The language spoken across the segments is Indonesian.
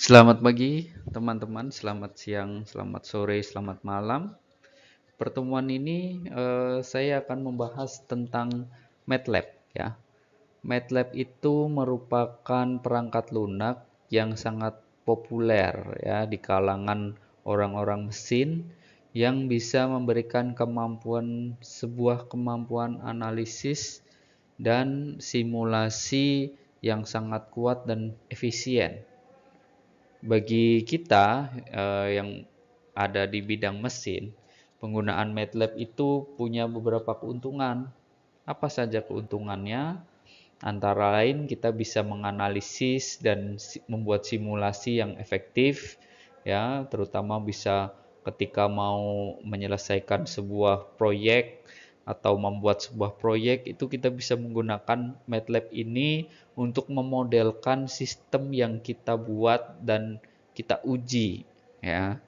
Selamat pagi, teman-teman. Selamat siang, selamat sore, selamat malam. Pertemuan ini saya akan membahas tentang MATLAB ya. MATLAB itu merupakan perangkat lunak yang sangat populer ya di kalangan orang-orang mesin yang bisa memberikan sebuah kemampuan analisis dan simulasi yang sangat kuat dan efisien. Bagi kita yang ada di bidang mesin, penggunaan MATLAB itu punya beberapa keuntungan. Apa saja keuntungannya? Antara lain kita bisa menganalisis dan membuat simulasi yang efektif, ya, terutama bisa ketika mau menyelesaikan sebuah proyek atau membuat sebuah proyek itu kita bisa menggunakan MATLAB ini untuk memodelkan sistem yang kita buat dan kita uji ya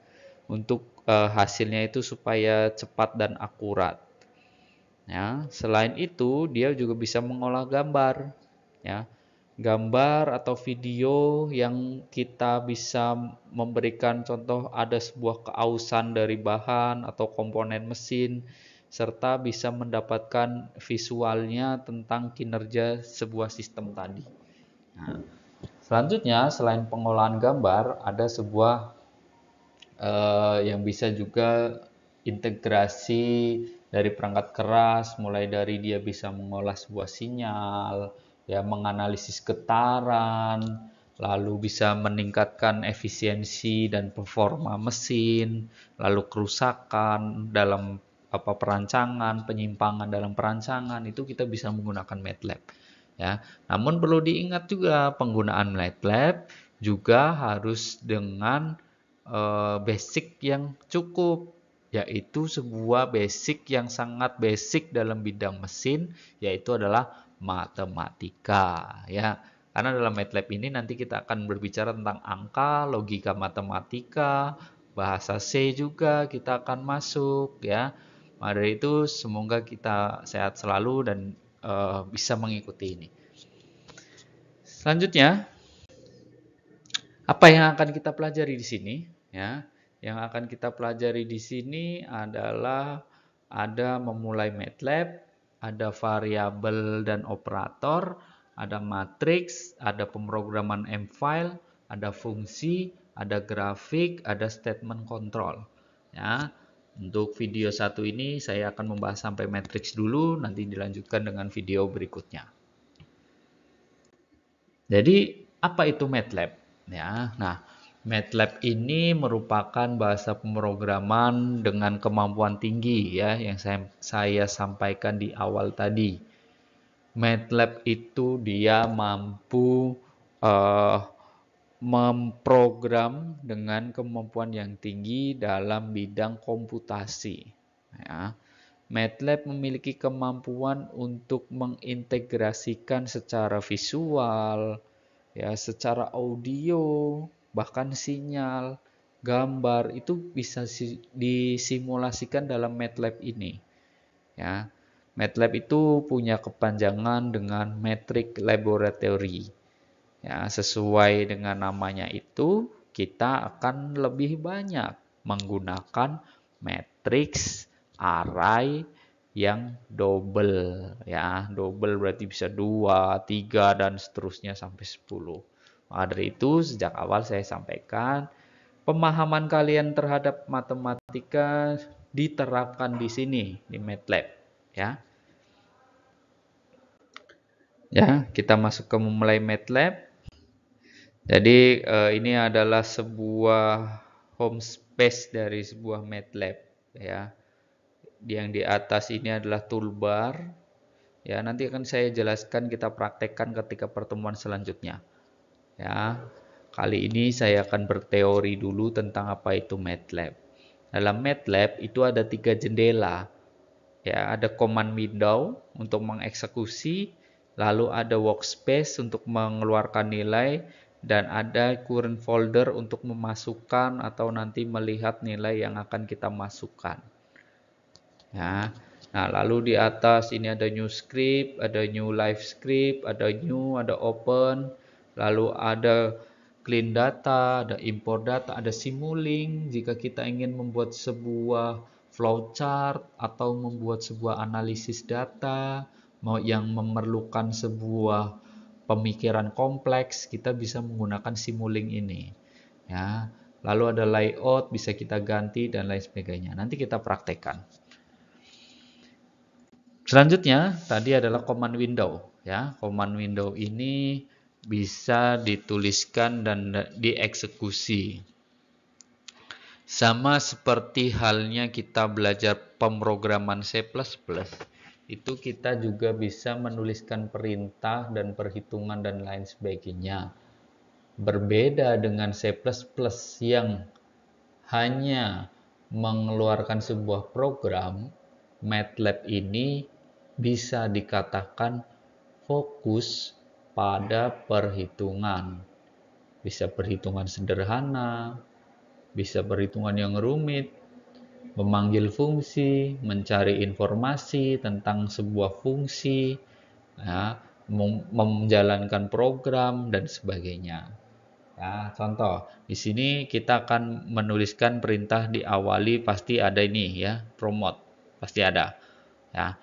untuk hasilnya itu supaya cepat dan akurat. Ya, selain itu dia juga bisa mengolah gambar ya. Gambar atau video yang kita bisa memberikan contoh ada sebuah keausan dari bahan atau komponen mesin serta bisa mendapatkan visualnya tentang kinerja sebuah sistem tadi. Nah, selanjutnya selain pengolahan gambar ada sebuah yang bisa juga integrasi dari perangkat keras, mulai dari dia bisa mengolah sebuah sinyal, ya menganalisis getaran, lalu bisa meningkatkan efisiensi dan performa mesin, lalu kerusakan dalam perancangan, penyimpangan dalam perancangan itu kita bisa menggunakan MATLAB. Ya, namun perlu diingat juga penggunaan MATLAB juga harus dengan basic yang cukup, yaitu sebuah basic yang sangat basic dalam bidang mesin, yaitu adalah matematika ya. Karena dalam MATLAB ini nanti kita akan berbicara tentang angka, logika matematika, bahasa C juga kita akan masuk ya. Maka dari itu semoga kita sehat selalu dan bisa mengikuti ini. Selanjutnya, apa yang akan kita pelajari di sini? Ya, yang akan kita pelajari di sini adalah ada memulai MATLAB, ada variabel dan operator, ada matriks, ada pemrograman M-file, ada fungsi, ada grafik, ada statement control. Ya, untuk video satu ini saya akan membahas sampai matriks dulu, nanti dilanjutkan dengan video berikutnya. Jadi apa itu MATLAB? Ya, nah MATLAB ini merupakan bahasa pemrograman dengan kemampuan tinggi ya yang saya sampaikan di awal tadi. MATLAB itu dia mampu uh, memprogram dengan kemampuan yang tinggi dalam bidang komputasi. Ya. MATLAB memiliki kemampuan untuk mengintegrasikan secara visual, ya, secara audio, bahkan sinyal, gambar itu bisa disimulasikan dalam MATLAB ini. Ya, MATLAB itu punya kepanjangan dengan Metric Laboratory. Ya, sesuai dengan namanya itu, kita akan lebih banyak menggunakan matriks array yang double ya. Double berarti bisa 2, 3 dan seterusnya sampai 10. Maka dari itu sejak awal saya sampaikan pemahaman kalian terhadap matematika diterapkan di sini di MATLAB ya. Ya, kita masuk ke memulai MATLAB. Jadi ini adalah sebuah home space dari sebuah MATLAB ya. Yang di atas ini adalah toolbar. Ya, nanti akan saya jelaskan kita praktekkan ketika pertemuan selanjutnya. Ya. Kali ini saya akan berteori dulu tentang apa itu MATLAB. Dalam MATLAB itu ada 3 jendela. Ya, ada command window untuk mengeksekusi, lalu ada workspace untuk mengeluarkan nilai, dan ada current folder untuk memasukkan atau nanti melihat nilai yang akan kita masukkan. Ya. Nah, lalu di atas ini ada new script, ada new live script, ada new, ada open, lalu ada clean data, ada import data, ada simulink jika kita ingin membuat sebuah flowchart atau membuat sebuah analisis data mau yang memerlukan sebuah pemikiran kompleks, kita bisa menggunakan simulink ini. Ya. Lalu ada layout bisa kita ganti dan lain sebagainya. Nanti kita praktekkan. Selanjutnya tadi adalah command window ya. Command window ini bisa dituliskan dan dieksekusi. Sama seperti halnya kita belajar pemrograman C++, itu kita juga bisa menuliskan perintah dan perhitungan dan lain sebagainya. Berbeda dengan C++ yang hanya mengeluarkan sebuah program, MATLAB ini bisa dikatakan fokus pada perhitungan. Bisa perhitungan sederhana, bisa perhitungan yang rumit, memanggil fungsi, mencari informasi tentang sebuah fungsi, ya, menjalankan program dan sebagainya. Ya, contoh, di sini kita akan menuliskan perintah diawali pasti ada ini ya, promote, pasti ada. Ya.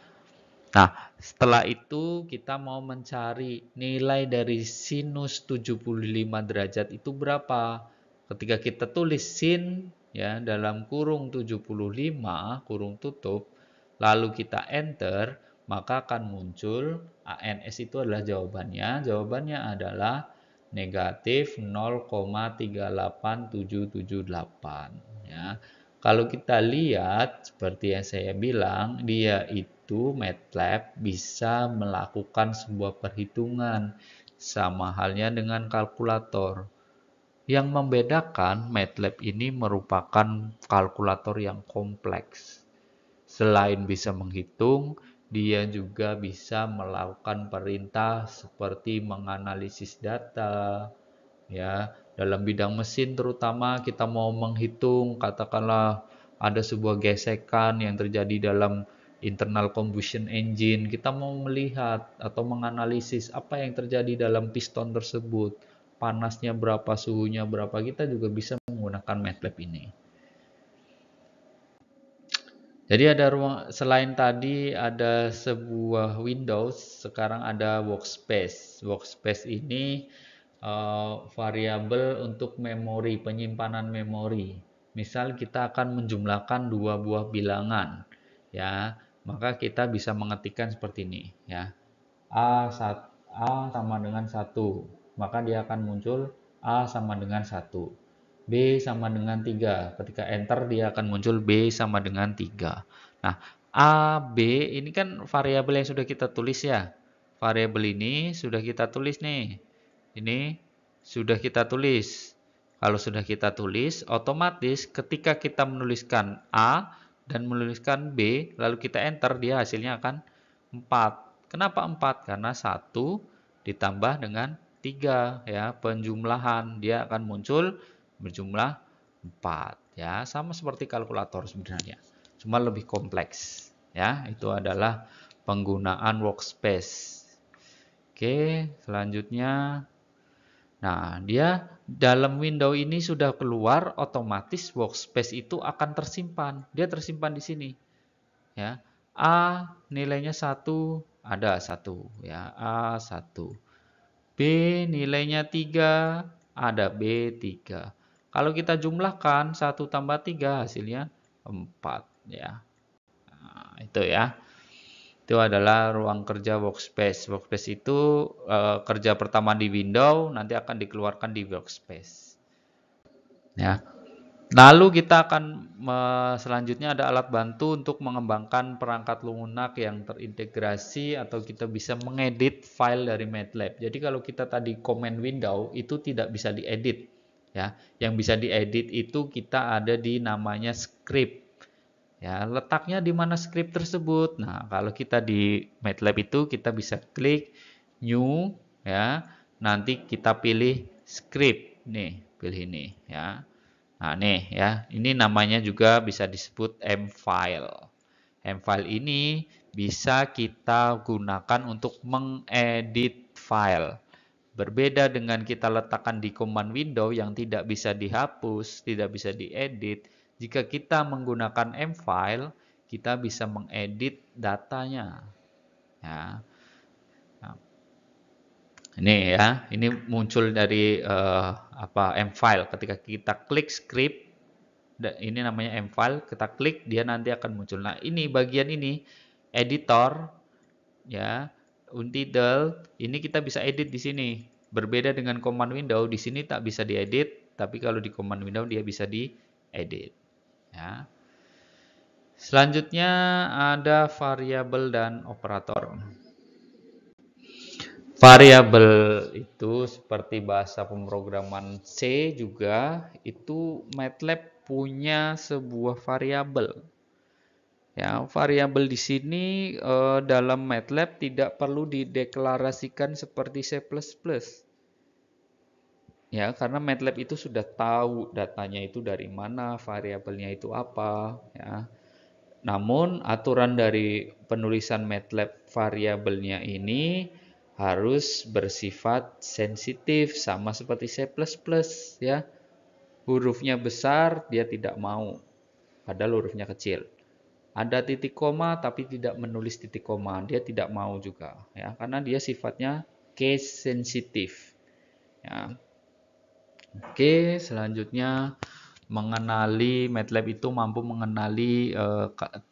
Nah, setelah itu kita mau mencari nilai dari sinus 75 derajat itu berapa. Ketika kita tulis sin ya dalam kurung 75 kurung tutup, lalu kita enter, maka akan muncul ANS itu adalah jawabannya. Jawabannya adalah negatif 0,38778 ya. Kalau kita lihat seperti yang saya bilang, dia itu MATLAB bisa melakukan sebuah perhitungan sama halnya dengan kalkulator. Yang membedakan MATLAB ini merupakan kalkulator yang kompleks. Selain bisa menghitung, dia juga bisa melakukan perintah seperti menganalisis data, ya dalam bidang mesin terutama kita mau menghitung katakanlah ada sebuah gesekan yang terjadi dalam internal combustion engine, kita mau melihat atau menganalisis apa yang terjadi dalam piston tersebut, panasnya berapa, suhunya berapa, kita juga bisa menggunakan MATLAB ini. Jadi ada ruang, selain tadi ada sebuah Windows, sekarang ada workspace. Workspace ini variabel untuk memori, penyimpanan memori. Misal kita akan menjumlahkan dua buah bilangan, ya, maka kita bisa mengetikkan seperti ini, ya. A sama dengan 1, maka dia akan muncul A sama dengan 1. B sama dengan 3. Ketika enter dia akan muncul B sama dengan 3. Nah, A, B ini kan variabel yang sudah kita tulis ya. Variabel ini sudah kita tulis nih. Ini sudah kita tulis. Kalau sudah kita tulis, otomatis ketika kita menuliskan A dan menuliskan B, lalu kita enter, dia hasilnya akan 4. Kenapa 4? Karena 1 ditambah dengan 3 ya, penjumlahan dia akan muncul berjumlah 4 ya, sama seperti kalkulator sebenarnya. Cuma lebih kompleks ya. Itu adalah penggunaan workspace. Oke, selanjutnya nah, dia dalam window ini sudah keluar, otomatis workspace itu akan tersimpan. Dia tersimpan di sini. Ya. A nilainya 1, ada 1 ya, A1. B nilainya 3, ada B3. Kalau kita jumlahkan 1 tambah 3 hasilnya 4 ya. Nah, itu ya. Itu adalah ruang kerja workspace. Workspace itu kerja pertama di window, nanti akan dikeluarkan di workspace. Ya. Lalu kita akan selanjutnya ada alat bantu untuk mengembangkan perangkat lunak yang terintegrasi atau kita bisa mengedit file dari MATLAB. Jadi kalau kita tadi command window itu tidak bisa diedit ya. Yang bisa diedit itu kita ada di namanya script. Ya, letaknya di mana script tersebut. Nah, kalau kita di MATLAB itu kita bisa klik new ya. Nanti kita pilih script. Nih, pilih ini ya. Nah, nih ya, ini namanya juga bisa disebut M-file. M-file ini bisa kita gunakan untuk mengedit file. Berbeda dengan kita letakkan di command window yang tidak bisa dihapus, tidak bisa diedit. Jika kita menggunakan M-file, kita bisa mengedit datanya. Ya. Nah, ini ya, ini muncul dari M-file. Ketika kita klik script, ini namanya M-file, kita klik dia nanti akan muncul. Nah, ini bagian ini editor ya, untitled, ini kita bisa edit di sini. Berbeda dengan command window, di sini tak bisa diedit, tapi kalau di command window dia bisa diedit. Ya. Selanjutnya ada variabel dan operator. Variabel itu seperti bahasa pemrograman C juga, itu MATLAB punya sebuah variabel. Ya, variabel di sini dalam MATLAB tidak perlu dideklarasikan seperti C++. Ya, karena MATLAB itu sudah tahu datanya itu dari mana, variabelnya itu apa, ya. Namun aturan dari penulisan MATLAB variabelnya ini harus bersifat sensitif sama seperti C++, ya. Hurufnya besar dia tidak mau, padahal hurufnya kecil. Ada titik koma tapi tidak menulis titik koma, dia tidak mau juga, ya, karena dia sifatnya case sensitif. Ya. Oke, selanjutnya mengenali MATLAB itu mampu mengenali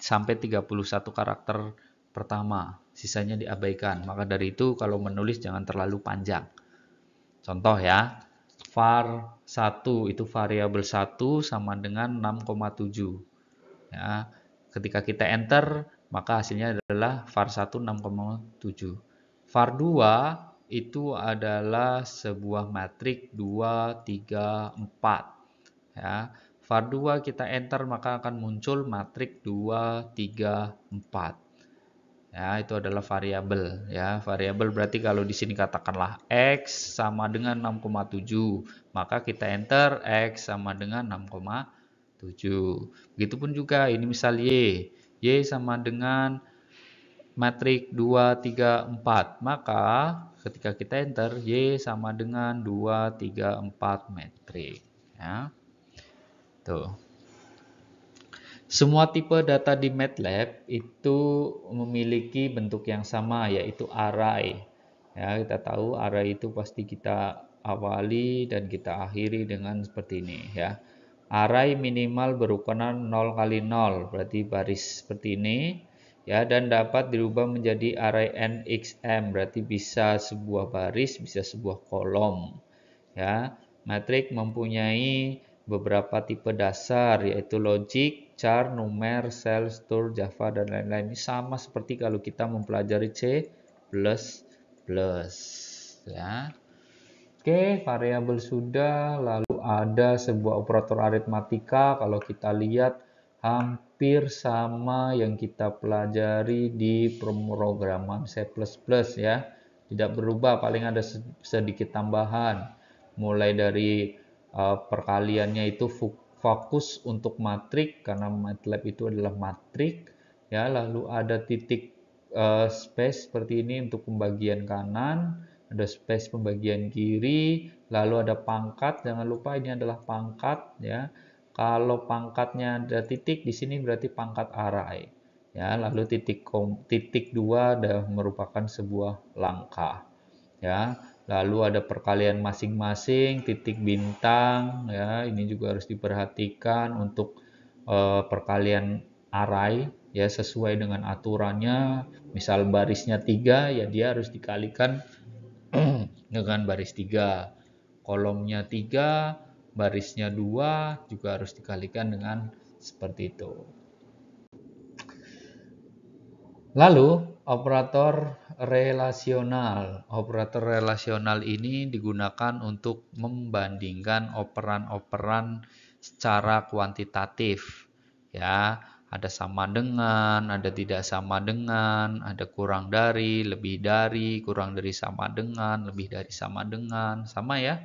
sampai 31 karakter pertama, sisanya diabaikan. Maka dari itu kalau menulis jangan terlalu panjang. Contoh ya, var 1 itu variabel 1 sama dengan 6,7. Ya, ketika kita enter, maka hasilnya adalah var 1 6,7. Var 2 itu adalah sebuah matrik 2, 3, 4. Ya, var 2 kita enter maka akan muncul matrik 2, 3, 4. Ya, itu adalah variabel ya. Variabel berarti kalau di sini katakanlah X sama dengan 6,7, maka kita enter X sama dengan 6,7. Begitupun juga ini misal Y. Y sama dengan matrik 2, 3, 4. Maka ketika kita enter Y sama dengan 2, 3, 4 matrik. Ya. Tuh. Semua tipe data di MATLAB itu memiliki bentuk yang sama, yaitu array. Ya, kita tahu array itu pasti kita awali dan kita akhiri dengan seperti ini ya. Array minimal berukuran 0 kali 0, berarti baris seperti ini ya, dan dapat dirubah menjadi array nxm, berarti bisa sebuah baris, bisa sebuah kolom. Ya, matrik mempunyai beberapa tipe dasar yaitu logic, char, numer, cell, store, java dan lain-lain. Ini sama seperti kalau kita mempelajari C++. Ya. Oke, variabel sudah, lalu ada sebuah operator aritmatika. Kalau kita lihat hampir sama yang kita pelajari di pemrograman C++ ya. Tidak berubah, paling ada sedikit tambahan. Mulai dari perkaliannya itu fokus untuk matrik karena MATLAB itu adalah matrik ya, lalu ada titik space seperti ini untuk pembagian kanan, ada space pembagian kiri, lalu ada pangkat, jangan lupa ini adalah pangkat ya. Kalau pangkatnya ada titik di sini berarti pangkat array ya, lalu titik 2 adalah merupakan sebuah langkah ya. Lalu ada perkalian masing-masing, titik bintang ya, ini juga harus diperhatikan untuk perkalian array ya, sesuai dengan aturannya. Misal barisnya 3 ya dia harus dikalikan dengan baris 3. Kolomnya 3, barisnya 2 juga harus dikalikan dengan seperti itu. Lalu operator relasional. Operator relasional ini digunakan untuk membandingkan operan-operan secara kuantitatif. Ya, ada sama dengan, ada tidak sama dengan, ada kurang dari, lebih dari, kurang dari sama dengan, lebih dari sama dengan, sama ya.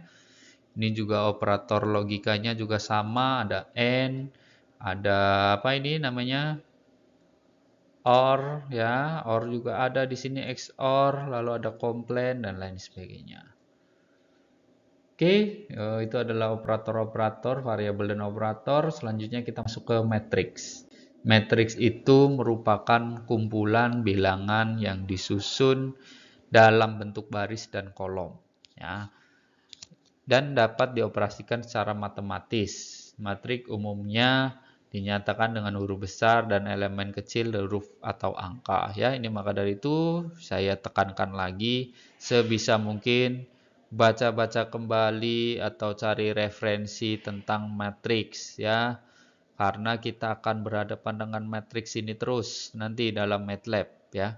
Ini juga operator logikanya juga sama, ada AND, ada apa ini namanya? OR ya, OR juga ada di sini, XOR, lalu ada komplain dan lain sebagainya. Oke, itu adalah operator-operator, variabel dan operator. Selanjutnya kita masuk ke matriks. Matriks itu merupakan kumpulan bilangan yang disusun dalam bentuk baris dan kolom, ya, dan dapat dioperasikan secara matematis. Matriks umumnya dinyatakan dengan huruf besar dan elemen kecil huruf atau angka, ya. Ini maka dari itu saya tekankan lagi, sebisa mungkin baca-baca kembali atau cari referensi tentang matriks, ya. Karena kita akan berhadapan dengan matriks ini terus nanti dalam MATLAB, ya.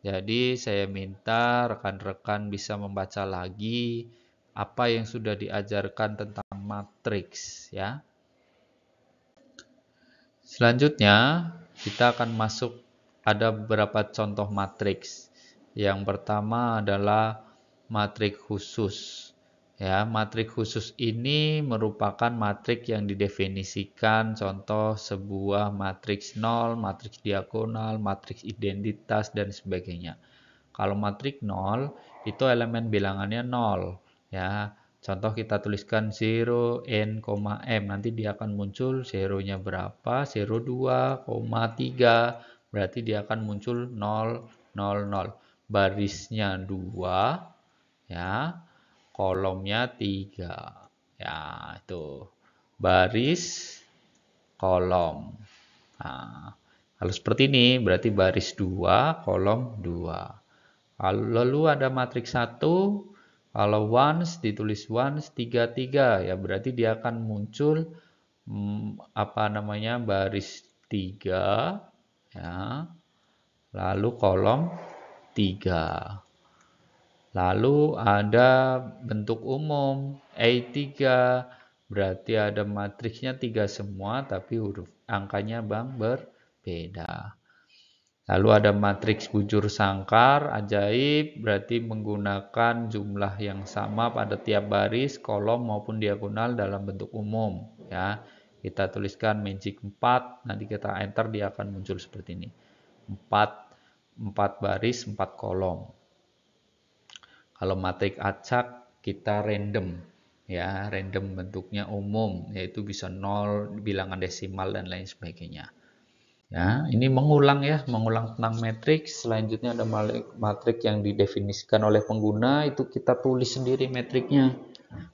Jadi saya minta rekan-rekan bisa membaca lagi apa yang sudah diajarkan tentang matriks, ya. Selanjutnya kita akan masuk, ada beberapa contoh matriks. Yang pertama adalah matriks khusus. Ya, matriks khusus ini merupakan matriks yang didefinisikan, contoh sebuah matriks 0, matriks diagonal, matriks identitas, dan sebagainya. Kalau matriks 0, itu elemen bilangannya 0. Ya, contoh kita tuliskan 0, n, m. Nanti dia akan muncul 0-nya berapa, 0, 2, 3. Berarti dia akan muncul 0, 0, 0. Barisnya 2, ya. Kolomnya 3. Ya, itu. Baris, kolom. Nah, kalau seperti ini berarti baris 2, kolom 2. Lalu ada matriks 1, kalau ones ditulis ones 3, 3, ya berarti dia akan muncul baris 3, ya. Lalu kolom 3. Lalu ada bentuk umum A3, berarti ada matriksnya 3 semua tapi huruf angkanya berbeda. Lalu ada matriks bujur sangkar ajaib, berarti menggunakan jumlah yang sama pada tiap baris, kolom maupun diagonal dalam bentuk umum, ya. Kita tuliskan magic 4, nanti kita enter dia akan muncul seperti ini. 4 baris, 4 kolom. Kalau matriks acak kita random, ya, random bentuknya umum, yaitu bisa 0, bilangan desimal dan lain sebagainya. Ya, ini mengulang tentang matriks. Selanjutnya ada matriks yang didefinisikan oleh pengguna, itu kita tulis sendiri matriknya.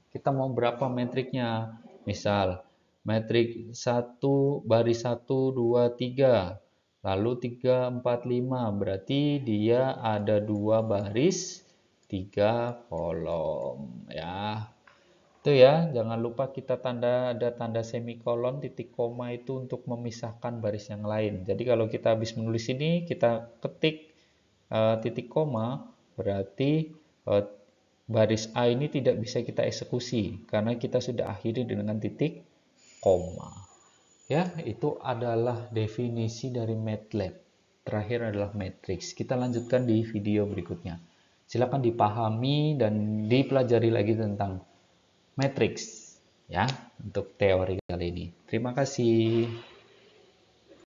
Kita mau berapa matriknya? Misal matriks 1 baris 1 2 3. Lalu 3 4 5, berarti dia ada 2 baris 3 kolom, ya. Itu ya, jangan lupa kita ada tanda semikolon, titik koma itu untuk memisahkan baris yang lain. Jadi kalau kita habis menulis ini, kita ketik titik koma, berarti baris A ini tidak bisa kita eksekusi karena kita sudah akhiri dengan titik koma. Ya, itu adalah definisi dari MATLAB. Terakhir adalah matriks. Kita lanjutkan di video berikutnya. Silakan dipahami dan dipelajari lagi tentang matriks, ya, untuk teori kali ini. Terima kasih.